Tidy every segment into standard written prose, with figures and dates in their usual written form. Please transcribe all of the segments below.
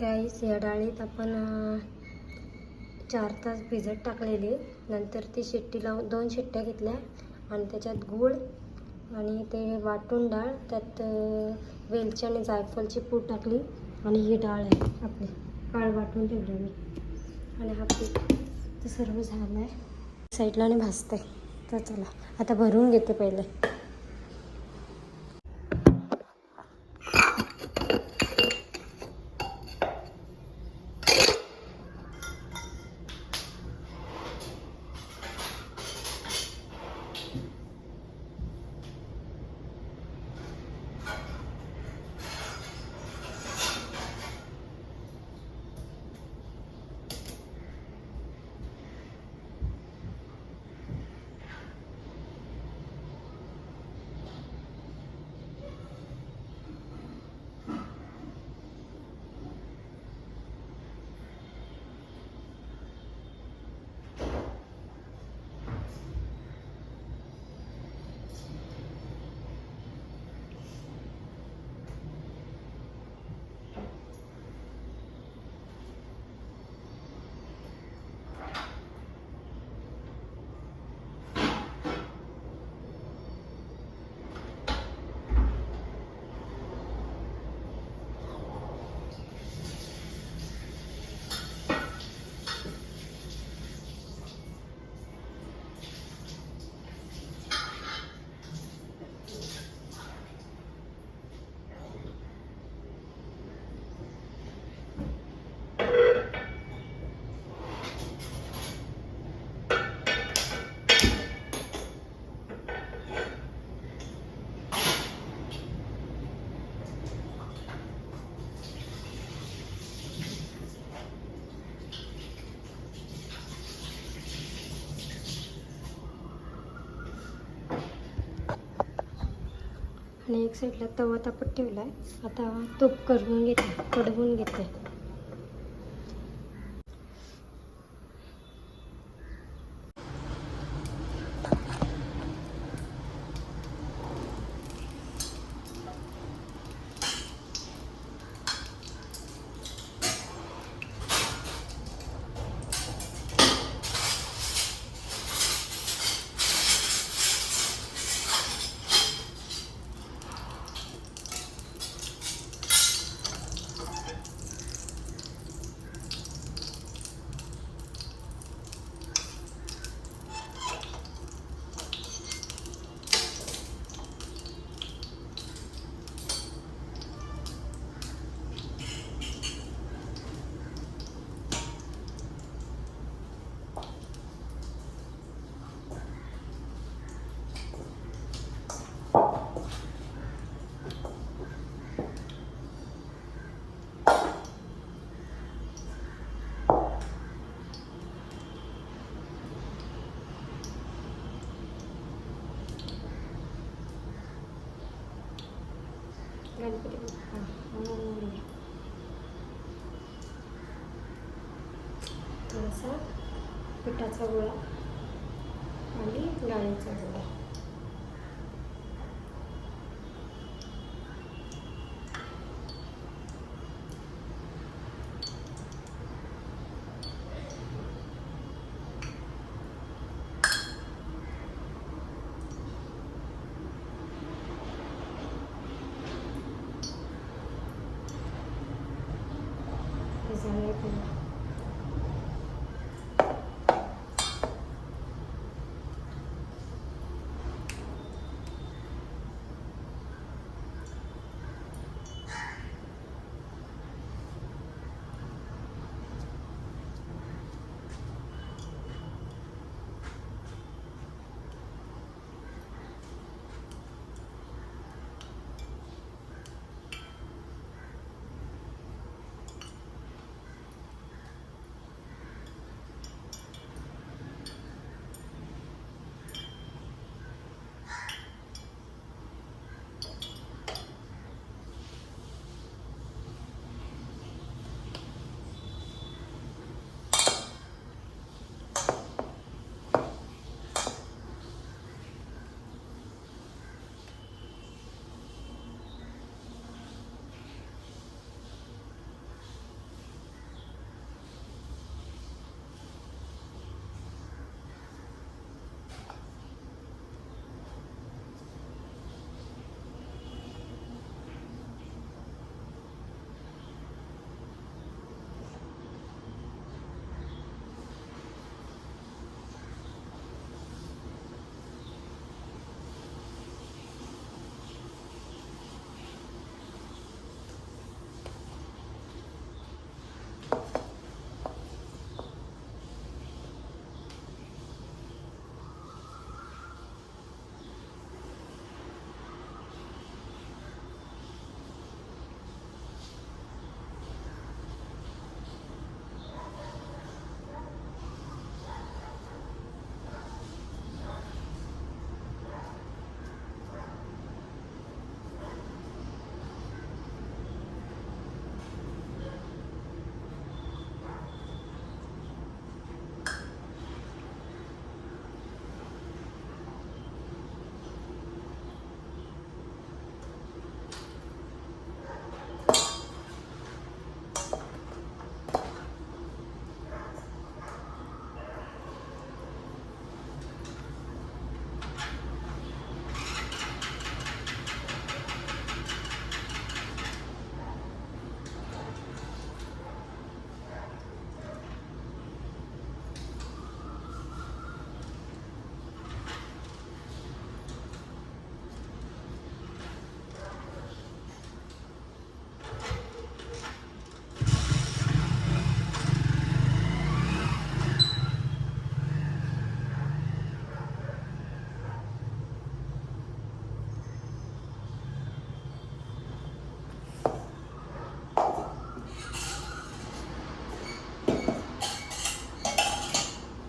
गाईस या डाळीत आपण 4 तास भिजत टाकलेली, नंतर ती शिट्टी लावून 2 शिट्ट्या घेतल्या आणि त्याच्यात गूळ आणि ते वाटून डाळ, त्यात वेलची आणि जायफळची पूड टाकली आणि ही डाळ आहे आपली डाळ वाटून ठेवलेली आणि हा पीठ तर सर्व झालं आहे साईडला आणि भाजते. तर चला आता भरून घेते पहिले. आणि एक साईडला तवा तापत ठेवला आहे. आता तूप कडवून घेते. गणपती बाप्पा मोरया. थोडासा पिठाचा गोळा आणि डाळीचा गोळा.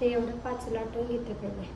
ते एवढं 5 लाटून घेते पहिले.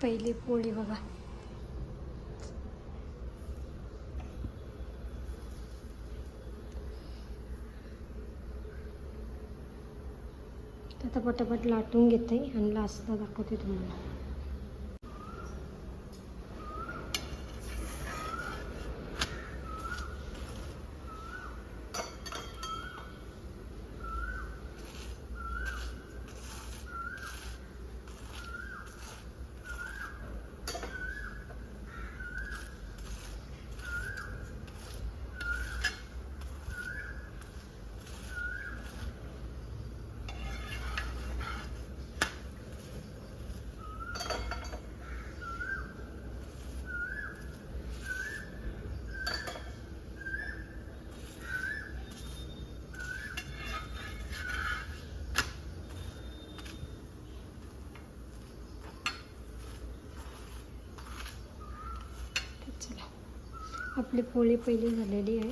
पहिली पोळी बघा. आता पटापट लाटून घेते आणि लास्टला दाखवते तुम्हाला. आपली पोळी पहिली झालेली आहे.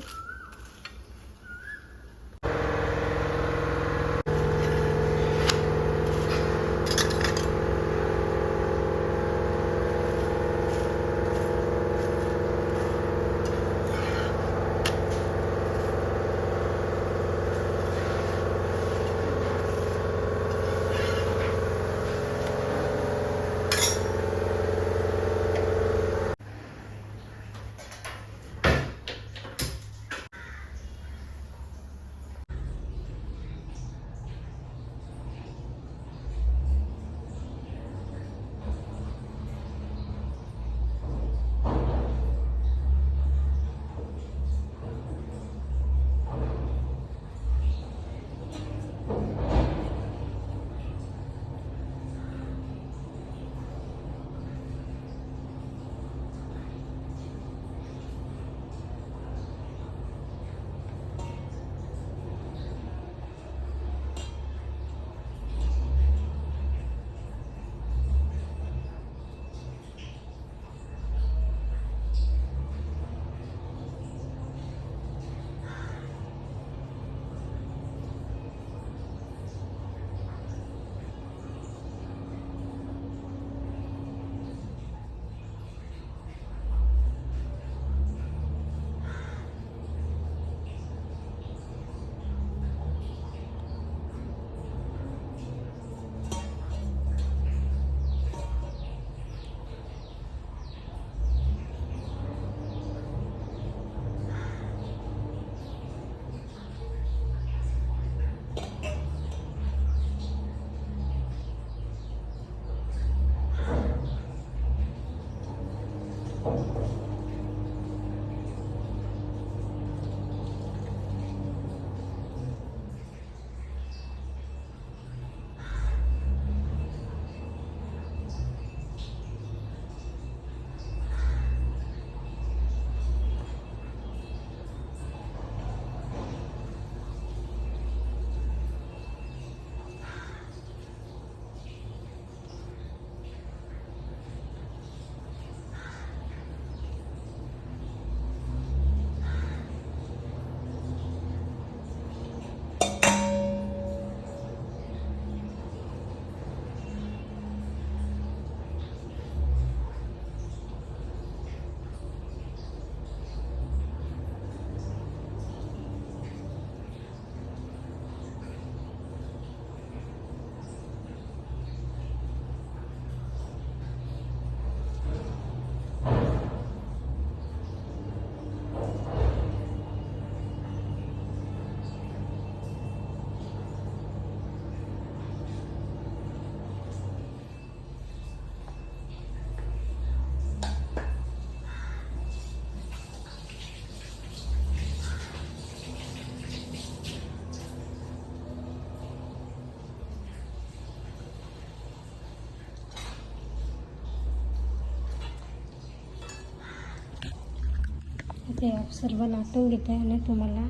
ते सर्व लाटून घेते आणि तुम्हाला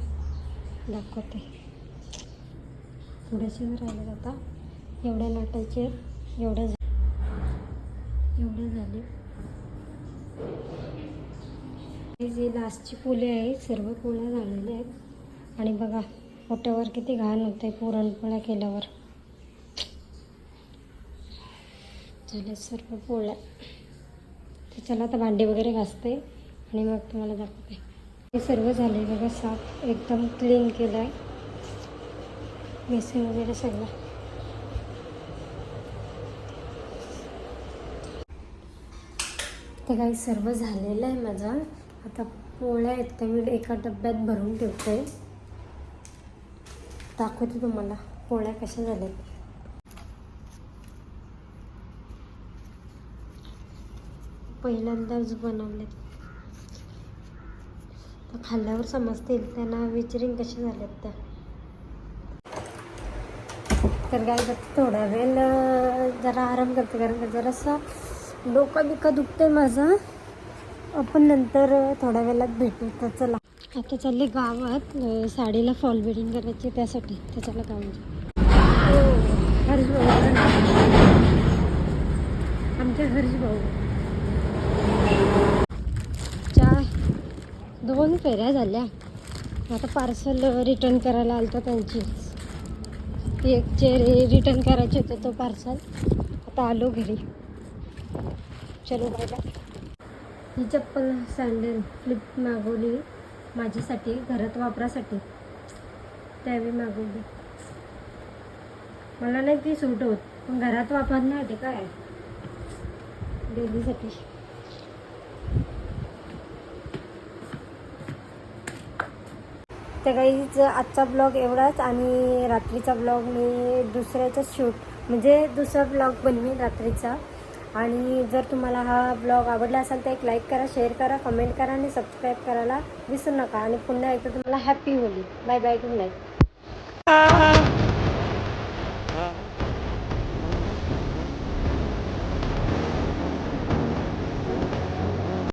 दाखवते. थोडेसे राहिले आता, एवढे लाटायचे, एवढे झाले. जे लास्टची पोळी आहे सर्व पोळ्या झालेल्या आहेत. आणि बघा ओट्यावर किती घाण होते पुरणपोळ्या केल्यावर. झाले सर्व पोळ्या. तर चला आता भांडी वगैरे घासते आणि मग तुम्हाला दाखवते. हे सर्व झाले बघा, साफ एकदम क्लीन केलं आहे, बेसिन वगैरे सगळं. तर काही सर्व झालेलं आहे माझं. आता पोळ्या आहेत त्या मी एका डब्यात भरून ठेवते. दाखवते तुम्हाला पोळ्या कशा झाल्यात. पहिल्यांदाच बनवलेत, तर खाल्ल्यावर समजतील त्यांना, विचारीन कशा झाल्यात त्या. तर काय थोडा वेळ जरा आराम करते, कारण का जरासा डोकं बिकं दुखतंय माझं. आपण नंतर थोड्या वेळात भेटू. तर चला आता चालले गावात, साडीला फॉल बिडिंग करायची त्यासाठी. तर चला गावात. हर्ष भाऊ, आमच्या हर्ष भाऊ 2 फेऱ्या झाल्या. आता पार्सल रिटर्न करायला आलं तर त्यांची एक चेअर रिटर्न करायचे होते, तो पार्सल. आता आलो घरी. चलो बाय बाय. ही चप्पल सँडल फ्लिप मागवली माझ्यासाठी, घरात वापरासाठी. त्यावेळी मागवली. मला नाही ती सूट होत, पण घरात वापरण्यासाठी काय डेलीसाठी. तर काहीच आजचा ब्लॉग एवढाच. आणि रात्रीचा ब्लॉग मी दुसऱ्याचाच शूट म्हणजे दुसरा ब्लॉग बनवेन रात्रीचा. आणि जर तुम्हाला हा ब्लॉग आवडला असेल तर एक लाईक करा, शेअर करा, कमेंट करा आणि सबस्क्राईब करायला विसरू नका. आणि पुन्हा एकदा तुम्हाला happy Holi. Bye bye, good night.